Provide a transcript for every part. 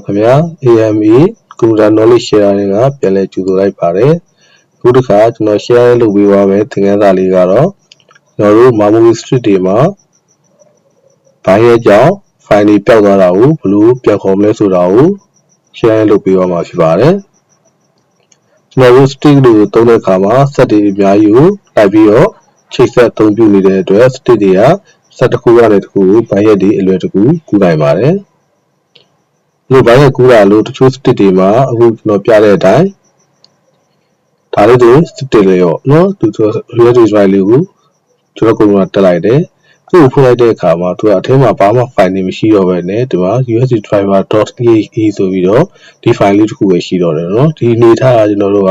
ခင်ဗျာ AME Computer Knowledge Sharing ကပြန်လည်ကြိုဆိုလိုက်ပါတယ်အခုတစ်ခါကျွန်တော် share လုပ်ပေးသွားမယ်သင်ခန်းစာလေးကတော့ကျွန်တော်တို့ Memory Stick တွေမှာဘိုင်းရဲ့ကြောင့် file တွေပျောက်သွားတာကိုဘယ်လိုပြန်ခေါ်မလဲဆိုတာကို share လုပ်ပေးသွားမှာဖြစ်ပါတယ်ကျွန်တော်တို့ stick တွေကိုသုံးတဲ့အခါမှာ set တွေအများကြီးကိုလိုက်ပြီးတော့ချိတ်ဆက်အသုံးပြုနေတဲ့အတွက် stick တွေက set တစ်ခုကနေတစ်ခုကိုဘိုင်းရဲ့တွေအလွယ်တကူကူးနိုင်ပါတယ်ဒီဘိုင်းရဲ့ကူးတာလို့တချို့ stick တွေမှာအခုကျွန်တော်ပြတဲ့အတိုင်းဒါလေးတွေ stick တွေရောနော်သူ USB drive လေးကိုကျွန်တော်ကိုယ်ကတက်လိုက်တယ်သူ့ကိုဖွင့်လိုက်တဲ့အခါမှာသူကအထဲမှာဘာမှ file တွေမရှိတော့ဘဲနဲ့ဒီမှာ USB driver.exe ဆိုပြီးတော့ဒီ file လေးတစ်ခုပဲရှိတော့တယ်နော်ဒီအနေထားကကျွန်တော်တို့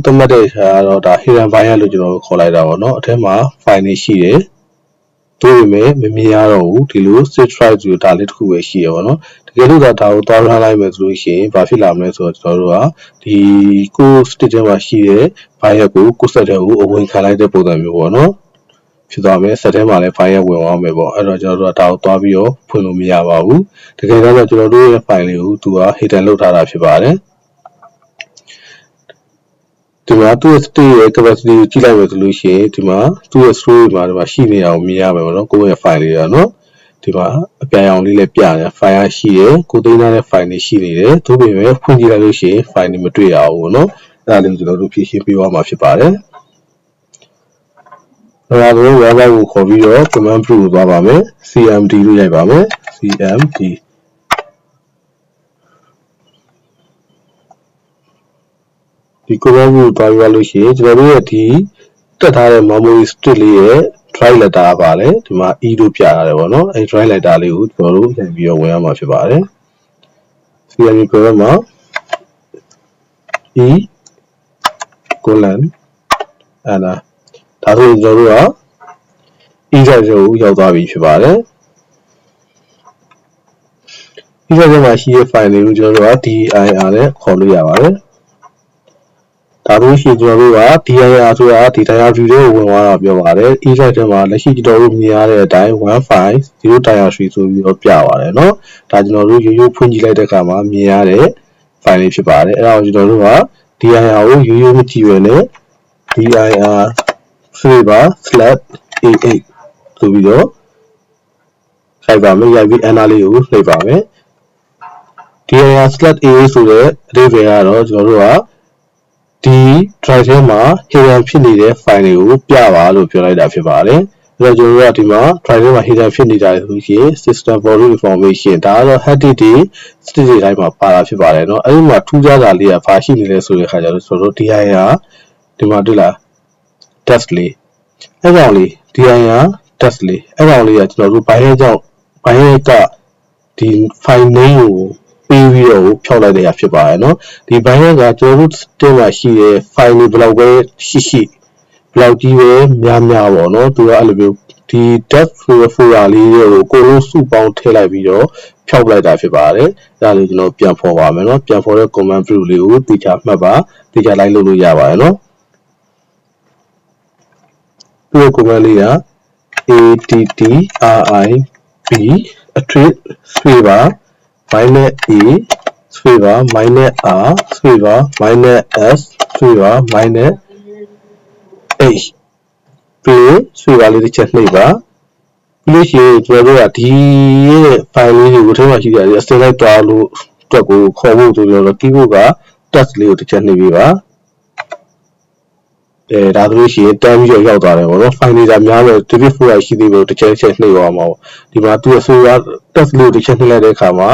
သတ်မှတ်တဲ့အခါတော့ဒါ hidden file လို့ကျွန်တော်တို့ခေါ်လိုက်တာပေါ့နော်အထဲမှာ file တွေရှိတယ်တို့ပေမဲ့မမြင်ရတော့ဘူးဒီလို stick drive ဆိုဒါလေးတစ်ခုပဲရှိရပါတော့တကယ်လို့ဒါကိုသွားရလိုက်မယ်ဆိုလို့ရှိရင်ဘာဖြစ်လာမလဲဆိုတော့ကျွန်တော်တို့ကဒီကို stick ထဲမှာရှိတဲ့ file ကိုကို set ထဲကိုအဝင်ခံလိုက်တဲ့ပုံစံမျိုးပေါ့နော်ဖြစ်သွားမယ် set ထဲမှာလည်း file ဝင်သွားမယ်ပေါ့အဲ့တော့ကျွန်တော်တို့ကဒါကိုသွားပြီးတော့ဖွင့်လို့မရပါဘူးတကယ်တော့ကျွန်တော်တို့ရဲ့ file လေးကိုသူက hidden လုပ်ထားတာဖြစ်ပါတယ်ဒီမှာသူ့ရဲ့ stick ရဲ့ capacity ကိုကြည့်လိုက်မယ်ဆိုလို့ရှိရင်ဒီမှာသူ့ရဲ့ storage မှာဒီမှာရှိနေတာကိုမြင်ရမယ်ပေါ့နော်ကိုယ့်ရဲ့ file လေးကနော်ဒီမှာအပြာရောင်လေးလည်းပြတယ် file ရှိတယ်ကိုသိမ်းထားတဲ့ file တွေရှိနေတယ်သို့ပေမဲ့ဖွင့်ကြည့်လိုက်လို့ရှိရင် file တွေမတွေ့ရဘူးပေါ့နော်အဲ့ဒါလေးကိုကျွန်တော်တို့ဖြည့်ရှင်းပေးသွားမှာဖြစ်ပါတယ်ဒါကလည်း web ကိုခေါ်ပြီးတော့ command prompt ကိုသွားပါမယ် cmd လို့ရိုက်ပါမယ် cmdဒီ command prompt ကိုသွားရလို့ရှိရင်ကျွန်တော်တို့ရဲ့ဒီတက်ထားတဲ့ memory stick လေးရဲ့ drive letter ပါလေဒီမှာ e လို့ပြရတယ်ပေါ့နော်အဲ drive letter လေးကိုကျွန်တော်တို့ရိုက်ပြီးတော့ဝင်ရမှာဖြစ်ပါတယ် cmd program မှာ e colon အဲ့ဒါဆိုရင်ကျွန်တော်တို့က e drive ကိုရောက်သွားပြီဖြစ်ပါတယ် e drive မှာရှိတဲ့ file တွေကိုကျွန်တော်တို့က dir နဲ့ခေါ်လို့ရပါတယ်ဒါလို့ရှိရင်ကျွန်တော်တို့က dir ဆိုတာဒီ dir view တွေကိုဝင်သွားတာပြောပါတယ် e drive ထဲမှာလက်ရှိကျွန်တော်တို့မြင်ရတဲ့အတိုင်း one file 0 dir ဆိုပြီးတော့ပြပါတယ်เนาะဒါကျွန်တော်တို့ရိုးရိုးဖွင့်ကြည့်လိုက်တဲ့အခါမှာမြင်ရတဲ့ file လေးဖြစ်ပါတယ်အဲ့ဒါကိုကျွန်တော်တို့က dir ကိုရိုးရိုးမကြည့်ဘဲနဲ့ dir/a8 ဆိုပြီးတော့ရိုက်ပါမယ်ရိုက်ပြီး enter လေးကိုနှိပ်ပါမယ် dir/a8 ဆိုတဲ့အဓိပ္ပာယ်ကတော့ကျွန်တော်တို့ကဒီ drive ထဲမှာ hidden ဖြစ်နေတဲ့ file တွေကိုပြပါလို့ပြောလိုက်တာဖြစ်ပါတယ်အဲ့တော့ကျွန်တော်တို့ကဒီမှာ drive ထဲမှာ hidden ဖြစ်နေတာဆိုရင် system volume information ဒါကတော့ hard disk တွေ stick တွေတိုင်းမှာပါတာဖြစ်ပါတယ်เนาะအဲ့ဒီမှာထူးခြားတာလေးကဘာရှိနေလဲဆိုတဲ့အခါကျတော့ကျွန်တော်တို့ dir ဒီမှာတွေ့လား test လေးအဲ့ကောင်လေး dir test လေးအဲ့ကောင်လေးကကျွန်တော်တို့ဘိုင်းရဲ့ကြောင့်ဘိုင်းရဲ့ကဒီ file name ကိုပေးပြီးတော့ဖြောက်လိုက်တဲ့အရာဖြစ်ပါတယ်เนาะဒီဘိုင်းရဲ့ကကျွန်တော်တို့တင်မှာရှိတဲ့ file တွေဘယ်လောက်ပဲရှိဘယ်လောက်ကြီးပဲများပေါ့เนาะသူကအဲ့လိုမျိုးဒီ test folder လေးကိုအကုန်လုံးစုပေါင်းထည့်လိုက်ပြီးတော့ဖြောက်လိုက်တာဖြစ်ပါတယ်ဒါလေးကျွန်တော်ပြန်ဖော်ပါမယ်เนาะပြန်ဖော်တဲ့ command prompt လေးကိုတိကျမှတ်ပါတိကျလိုက်လို့ရပါတယ်เนาะဒီ command လေးက attrib attrib spacebar -a spacebar -r spacebar -s spacebar -h play spacebar လေးတစ်ချက်နှိပ်ပါပြီးလို့ရှိရင်ကျွန်တော်တို့ကဒီရဲ့ file လေးတွေကိုထဲမှာရှိတဲ့အစင်လိုက်သွားလို့အတွက်ကိုခေါ်ဖို့ဆိုတော့ keyboard က test လေးကိုတစ်ချက်နှိပ်ပေးပါဒါဆိုလို့ရှိရင်တန်းပြီးတော့ရောက်သွားတယ်ပေါ့နော် file တွေများမယ် delete folder ရှိသေးတယ်တစ်ချက်နှိပ်သွားမှာပေါ့ဒီမှာသူ့ရဲ့ folder test လေးကိုတစ်ချက်နှိပ်လိုက်တဲ့အခါမှာ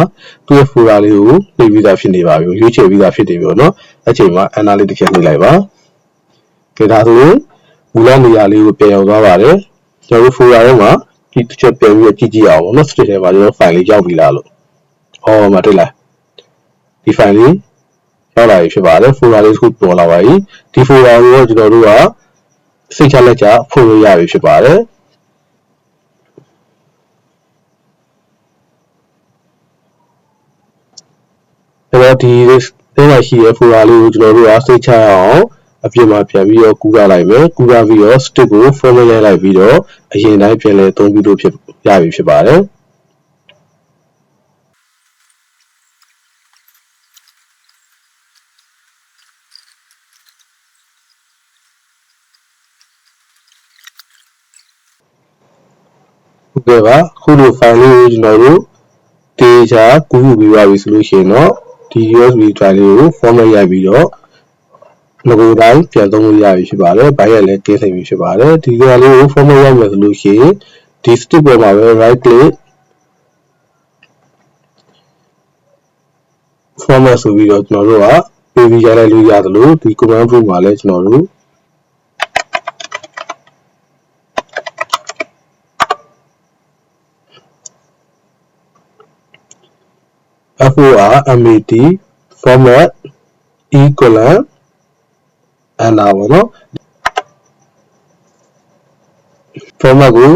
သူ့ရဲ့ folder လေးကိုနှိပ်ပြီးသားဖြစ်နေပါပြီရွေးချယ်ပြီးသားဖြစ်နေပြီပေါ့နော်အဲ့ချိန်မှာ enter လေးတစ်ချက်နှိပ်လိုက်ပါဒါဆိုရင်မူလနေရာလေးကိုပြန်ရောက်သွားပါတယ်ကျွန်တော်တို့ folder ထဲမှာဒီတစ်ချက်ပြန်ပြီးကြည့်အောင်ပေါ့နော် stick ထဲမှာကျွန်တော် file လေးရောက်ပြီလားလို့မတွေ့လားဒီ file လေးရောက်လာပြီဖြစ်ပါတယ် folder လေးတစ်ခုပေါ်လာပါပြီဒီ folder ကိုတော့ကျွန်တော်တို့ကစိတ်ချလက်ချဖွင့်လို့ရပြီဖြစ်ပါတယ်အဲ့တော့ဒီထဲမှာရှိတဲ့ folder လေးကိုကျွန်တော်တို့ကစိတ်ချအောင်အပြင်မှာပြန်ပြီးတော့ကူးရလိုက်မယ်ကူးရပြီးတော့ stick ကို format ရိုက်လိုက်ပြီးတော့အရင်တိုင်းပြန်လည်အသုံးပြုလို့ရပြီဖြစ်ပါတယ် ကဲပါခုလို file လေးကိုကျွန်တော်တို့တေချာကူးယူပြီးပါပြီဆိုလို့ရှိရင်တော့ဒီ USB drive လေးကို format ရိုက်ပြီးတော့ငကိုတိုင်းပြန်သုံးလို့ရပြီဖြစ်ပါတယ်။ဘိုင်းရလည်းကင်းစိတ်ပြီဖြစ်ပါတယ်။ဒီကလေးကို format ရိုက်မယ်ဆိုလို့ရှိရင်ဒီ stick ပေါ်မှာပဲ right click format ဆိုပြီးတော့ကျွန်တော်တို့ကပေးပြီးရိုက်လိုက်လို့ရတယ်လို့ဒီ command prompt မှာလည်းကျွန်တော်တို့FORMAT format equivalent အနာပေါ့နော် format ကို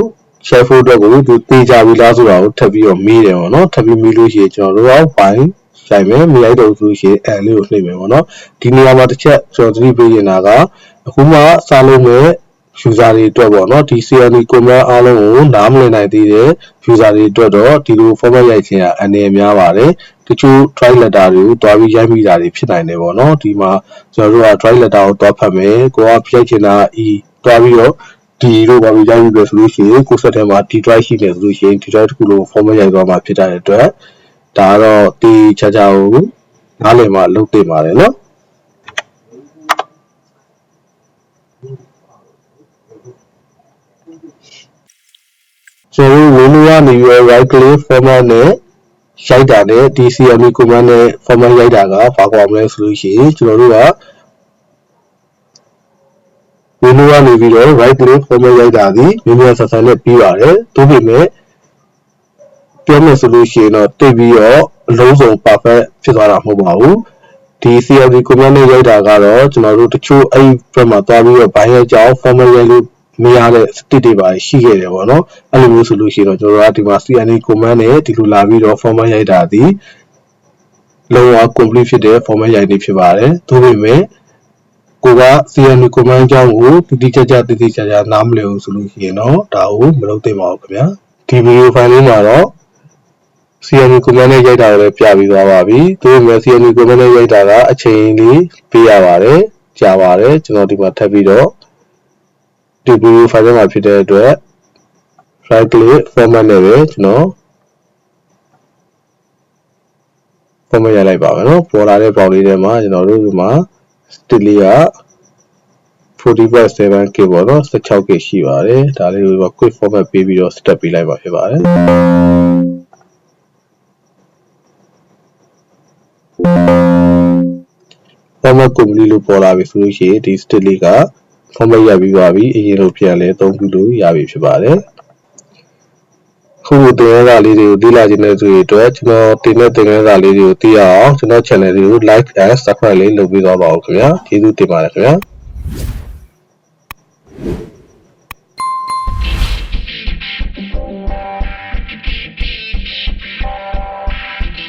share ဖို့အတွက်ကိုသူတေချာပြီးလားဆိုတာကိုထပ်ပြီးတော့မေးတယ်ပေါ့နော်ထပ်ပြီးမေးလို့ရှိရင်ကျွန်တော်တို့က file ရိုက်မယ်မရိုက်တော့ဆိုရှင် and လေးကိုနှိပ်မယ်ပေါ့နော်ဒီနေရာမှာတစ်ချက်ကျွန်တော်သတိပေးနေတာကအခုမှစလုံးမဲ့ user တွေအတွက်ပေါ့နော်ဒီ CMD command အားလုံးကိုနားမလည်နိုင်သေးတဲ့ user တွေအတွက်တော့ဒီလို format ရိုက်ခြင်းအနည်းများပါတယ်တချို့ try letter တွေကိုတွားပြီးရိုက်မိတာတွေဖြစ်နိုင်တယ်ပေါ့နော်ဒီမှာကျွန်တော်တို့က try letter ကိုတွားဖတ်မယ်ကိုကဖြည့်ချင်တာ e တွားပြီးတော့ဒီလိုပါပြီးရိုက်ပြီးပဲဆိုလို့ရှိရင်ကိုယ်စက်ထဲမှာဒီ drive ရှိနေဆိုလို့ရှိရင်ဒီ drive တစ်ခုလုံး format ရိုက်သွားမှာဖြစ်တဲ့အတွက်ဒါကတော့ဒီချာချာကိုနားလည်မှလုပ်သိပါတယ်နော်ကျွန်တော်တို့ window ကနေပြီး right click format နဲ့ရိုက်တာနဲ့ဒီ CMD command နဲ့ format ရိုက်တာကဘာကွာမလဲဆိုလို့ရှိရင်ကျွန်တော်တို့က window ကနေပြီးတော့ right click format ရိုက်တာဒီမြန်မြန်ဆန်ဆန်နဲ့ပြီးပါတယ်။ဒါပေမဲ့ပြောမယ်ဆိုလို့ရှိရင်တော့တိတ်ပြီးတော့အလုံးစုံ perfect ဖြစ်သွားတာမဟုတ်ပါဘူး။ဒီ CMD command နဲ့ရိုက်တာကတော့ကျွန်တော်တို့တချို့အဲ့ဘက်မှာသွားပြီးတော့ဘိုင်းရဲ့ကြောင်း format ရိုက်လို့မရတဲ့ state တွေပါရှိခဲ့တယ်ပေါ့နော်။အဲ့လိုမျိုးဆိုလို့ရှိရင်တော့ကျွန်တော်တို့ကဒီမှာ CMD command နဲ့ဒီလိုလာပြီးတော့ format ရိုက်တာဒီလုံးဝ complete ဖြစ်တဲ့ format ရိုက်နေဖြစ်ပါတယ်။ဒါပေမဲ့ကိုက CMD command ကြောင်းကိုတိတိကျကျနားမလည်ဘူးဆိုလို့ရှိရင်တော့ဒါကိုမလုပ်သင့်ပါဘူးခင်ဗျာဒီဗီဒီယိုဖိုင်လေးမှာတော့ CMD command နဲ့ရိုက်တာကိုလည်းပြပြီးသွားပါပြီဒါပေမဲ့ CMD command နဲ့ရိုက်တာကအချိန်လေးပေးရပါတယ်ကြာပါတယ်ကျွန်တော်ဒီမှာထပ်ပြီးတော့ဒီဗီဒီယိုဖိုင်ထဲမှာဖြစ်တဲ့အတွက် right click format နဲ့ပဲကျွန်တော် format ရိုက်လိုက်ပါမယ်နော်ပေါ်လာတဲ့ပေါက်လေးထဲမှာကျွန်တော်တို့ဒီမှာstick လေးက 40/7k ပေါ့နော် 16k ရှိပါတယ်ဒါလေးကို quick format ပေးပြီးတော့ step ပေးလိုက်ပါဖြစ်ပါတယ်format complete လို့ပေါ်လာပြီဆိုလို့ရှိရင်ဒီ stick လေးက format ရပြီးပါပြီအရင်လိုပြန်လဲအသုံးပြုလို့ရပြီဖြစ်ပါတယ်ခုတင်ရတာလေးတွေကိုလေ့လာခြင်းနဲ့ဆိုရင်အတွက်ကျွန်တော်တင်တဲ့သင်ခန်းစာလေးတွေကိုသိရအောင်ကျွန်တော် channel လေးကို like and subscribe လေးလုပ်ပေးသွားပါဦးခင်ဗျာကျေးဇူးတင်ပါတယ်ခင်ဗျာ